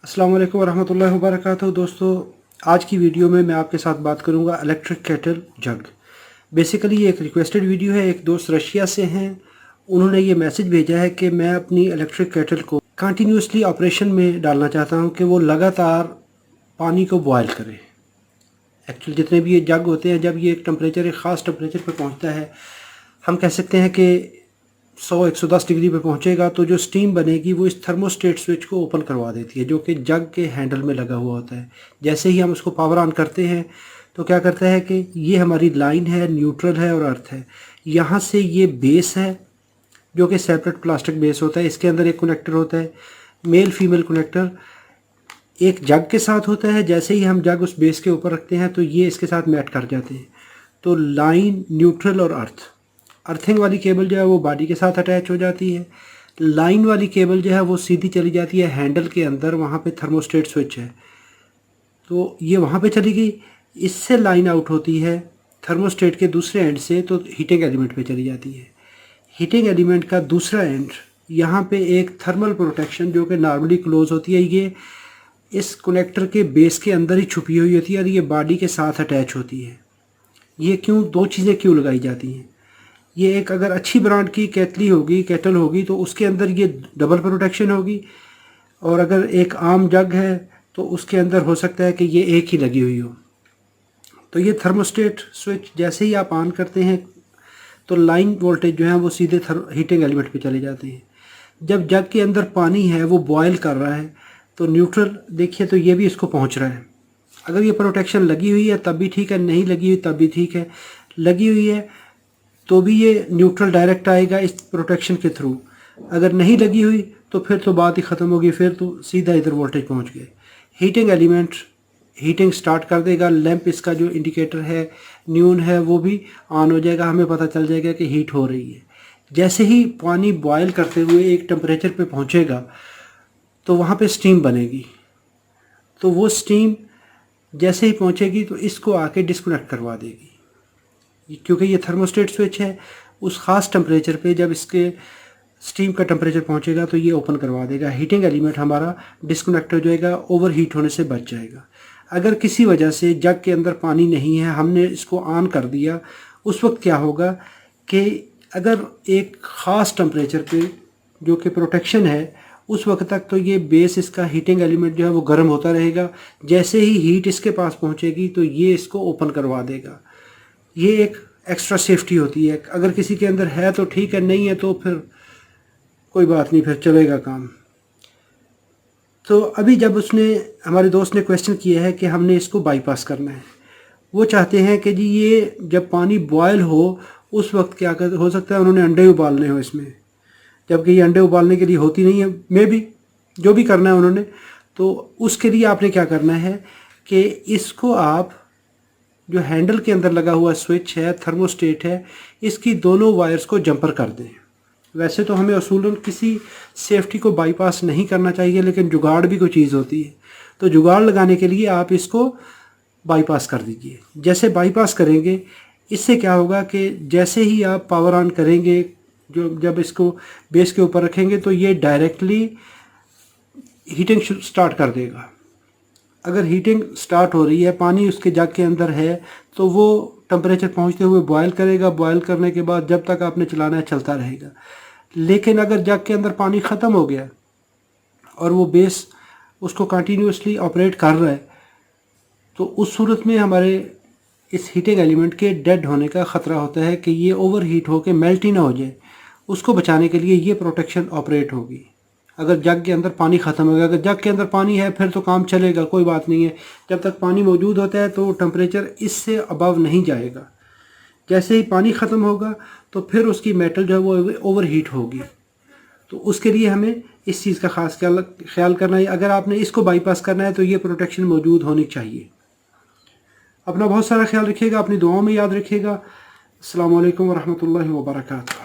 अस्सलाम वालेकुम वरहमतुल्लाहि वबरकातुहू। दोस्तों, आज की वीडियो में मैं आपके साथ बात करूंगा इलेक्ट्रिक केटल जग। बेसिकली ये एक रिक्वेस्टेड वीडियो है। एक दोस्त रशिया से हैं, उन्होंने ये मैसेज भेजा है कि मैं अपनी इलेक्ट्रिक केटल को कंटिन्यूसली ऑपरेशन में डालना चाहता हूं कि वो लगातार पानी को बॉयल करे। एक्चुअली जितने भी ये जग होते हैं, जब ये एक ख़ास टेम्परेचर पर पहुंचता है, हम कह सकते हैं कि 100-110 डिग्री पे पहुंचेगा, तो जो स्टीम बनेगी वो इस थर्मोस्टेट स्विच को ओपन करवा देती है, जो कि जग के हैंडल में लगा हुआ होता है। जैसे ही हम उसको पावर ऑन करते हैं तो क्या करता है कि ये हमारी लाइन है, न्यूट्रल है और अर्थ है। यहाँ से ये बेस है जो कि सेपरेट प्लास्टिक बेस होता है। इसके अंदर एक कनेक्टर होता है, मेल फीमेल कनेक्टर एक जग के साथ होता है। जैसे ही हम जग उस बेस के ऊपर रखते हैं तो ये इसके साथ मैट कर जाते हैं। तो लाइन, न्यूट्रल और अर्थिंग वाली केबल जो है वो बॉडी के साथ अटैच हो जाती है। लाइन वाली केबल जो है वो सीधी चली जाती है हैंडल के अंदर, वहाँ पे थर्मोस्टेट स्विच है तो ये वहाँ पे चली गई। इससे लाइन आउट होती है थर्मोस्टेट के दूसरे एंड से, तो हीटिंग एलिमेंट पे चली जाती है। हीटिंग एलिमेंट का दूसरा एंड, यहाँ पे एक थर्मल प्रोटेक्शन जो कि नॉर्मली क्लोज होती है, ये इस कनेक्टर के बेस के अंदर ही छुपी हुई होती है और ये बॉडी के साथ अटैच होती है। ये क्यों, दो चीज़ें क्यों लगाई जाती हैं? ये एक अगर अच्छी ब्रांड की केटल होगी तो उसके अंदर ये डबल प्रोटेक्शन होगी, और अगर एक आम जग है तो उसके अंदर हो सकता है कि ये एक ही लगी हुई हो। तो ये थर्मोस्टेट स्विच जैसे ही आप ऑन करते हैं तो लाइन वोल्टेज जो है वो सीधे हीटिंग एलिमेंट पे चले जाते हैं। जब जग के अंदर पानी है वो बॉयल कर रहा है तो न्यूट्रल देखिए, तो ये भी इसको पहुंच रहा है। अगर ये प्रोटेक्शन लगी हुई है तब भी ठीक है, नहीं लगी हुई तब भी ठीक है। लगी हुई है तो भी ये न्यूट्रल डायरेक्ट आएगा इस प्रोटेक्शन के थ्रू। अगर नहीं लगी हुई तो फिर तो बात ही ख़त्म होगी, फिर तो सीधा इधर वोल्टेज पहुंच गए। हीटिंग एलिमेंट हीटिंग स्टार्ट कर देगा। लैंप इसका जो इंडिकेटर है, न्यून है, वो भी ऑन हो जाएगा। हमें पता चल जाएगा कि हीट हो रही है। जैसे ही पानी बॉयल करते हुए एक टेम्परेचर पे पहुंचेगा तो वहाँ पे स्टीम बनेगी। तो वो स्टीम जैसे ही पहुंचेगी तो इसको आके डिस्कनेक्ट करवा देगी, क्योंकि ये थर्मोस्टेट स्विच है। उस ख़ास टेम्परेचर पे जब इसके स्टीम का टेम्परेचर पहुंचेगा तो ये ओपन करवा देगा। हीटिंग एलिमेंट हमारा डिस्कनेक्ट हो जाएगा, ओवर हीट होने से बच जाएगा। अगर किसी वजह से जग के अंदर पानी नहीं है, हमने इसको ऑन कर दिया, उस वक्त क्या होगा कि अगर एक ख़ास टेम्परेचर पे जो कि प्रोटेक्शन है, उस वक्त तक तो ये बेस, इसका हीटिंग एलिमेंट जो है वो गर्म होता रहेगा। जैसे ही हीट इसके पास पहुंचेगी तो ये इसको ओपन करवा देगा। ये एक एक्स्ट्रा सेफ्टी होती है। अगर किसी के अंदर है तो ठीक है, नहीं है तो फिर कोई बात नहीं, फिर चलेगा काम। तो अभी जब हमारे दोस्त ने क्वेश्चन किया है कि हमने इसको बाईपास करना है, वो चाहते हैं कि जी ये जब पानी बॉयल हो उस वक्त क्या कर हो सकता है, उन्होंने अंडे उबालने हो इसमें, जबकि ये अंडे उबालने के लिए होती नहीं है। मे भी जो भी करना है उन्होंने, तो उसके लिए आपने क्या करना है कि इसको आप जो हैंडल के अंदर लगा हुआ स्विच है, थर्मोस्टेट है, इसकी दोनों वायर्स को जंपर कर दें। वैसे तो हमें असूलन किसी सेफ्टी को बाईपास नहीं करना चाहिए, लेकिन जुगाड़ भी कोई चीज़ होती है। तो जुगाड़ लगाने के लिए आप इसको बाईपास कर दीजिए। जैसे बाईपास करेंगे, इससे क्या होगा कि जैसे ही आप पावर ऑन करेंगे, जब इसको बेस के ऊपर रखेंगे तो ये डायरेक्टली हीटिंग स्टार्ट कर देगा। अगर हीटिंग स्टार्ट हो रही है, पानी उसके जग के अंदर है, तो वो टेम्परेचर पहुंचते हुए बॉयल करेगा। बॉयल करने के बाद जब तक आपने चलाना है चलता रहेगा। लेकिन अगर जग के अंदर पानी ख़त्म हो गया और वो बेस उसको कंटिन्यूसली ऑपरेट कर रहा है, तो उस सूरत में हमारे इस हीटिंग एलिमेंट के डेड होने का ख़तरा होता है कि ये ओवर हीट होकर मेल्ट ही ना हो जाए। उसको बचाने के लिए ये प्रोटेक्शन ऑपरेट होगी। अगर जग के अंदर पानी ख़त्म हो गया, अगर जग के अंदर पानी है फिर तो काम चलेगा, कोई बात नहीं है। जब तक पानी मौजूद होता है तो टेम्परेचर इससे अबव नहीं जाएगा। जैसे ही पानी ख़त्म होगा तो फिर उसकी मेटल जो है वो ओवर हीट होगी। तो उसके लिए हमें इस चीज़ का ख़ास ख्याल करना है। अगर आपने इसको बाईपास करना है तो ये प्रोटेक्शन मौजूद होनी चाहिए। अपना बहुत सारा ख्याल रखिएगा, अपनी दुआओं में याद रखिएगा। अस्सलाम वालेकुम वरहमतुल्लाहि वबरकातुहू।